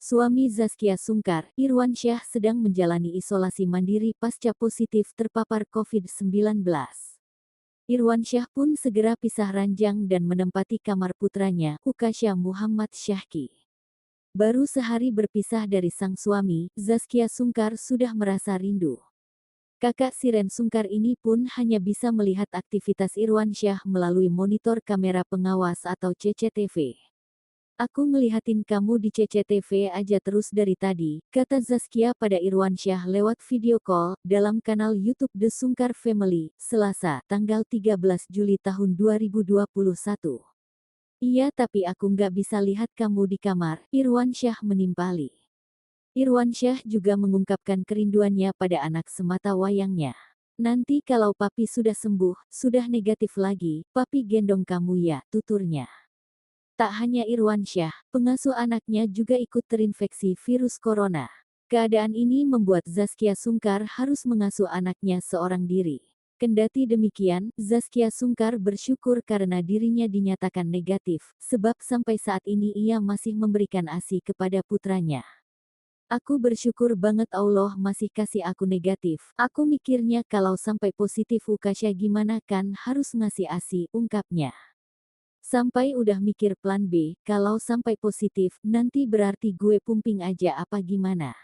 Suami Zaskia Sungkar, Irwansyah sedang menjalani isolasi mandiri pasca positif terpapar COVID-19. Irwansyah pun segera pisah ranjang dan menempati kamar putranya, Ukasha Muhammad Syahki. Baru sehari berpisah dari sang suami, Zaskia Sungkar sudah merasa rindu. Kakak Siren Sungkar ini pun hanya bisa melihat aktivitas Irwansyah melalui monitor kamera pengawas atau CCTV. "Aku ngelihatin kamu di CCTV aja terus dari tadi," kata Zaskia pada Irwansyah lewat video call dalam kanal YouTube The Sungkar Family, Selasa, tanggal 13 Juli tahun 2021. "Iya, tapi aku nggak bisa lihat kamu di kamar," Irwansyah menimpali. Irwansyah juga mengungkapkan kerinduannya pada anak semata wayangnya. "Nanti kalau papi sudah sembuh, sudah negatif lagi, papi gendong kamu ya," tuturnya. Tak hanya Irwansyah, pengasuh anaknya juga ikut terinfeksi virus corona. Keadaan ini membuat Zaskia Sungkar harus mengasuh anaknya seorang diri. Kendati demikian, Zaskia Sungkar bersyukur karena dirinya dinyatakan negatif, sebab sampai saat ini ia masih memberikan ASI kepada putranya. "Aku bersyukur banget Allah masih kasih aku negatif. Aku mikirnya kalau sampai positif Ukasha gimana kan harus ngasih ASI," ungkapnya. "Sampai udah mikir plan B, kalau sampai positif, nanti berarti gue pumping aja apa gimana."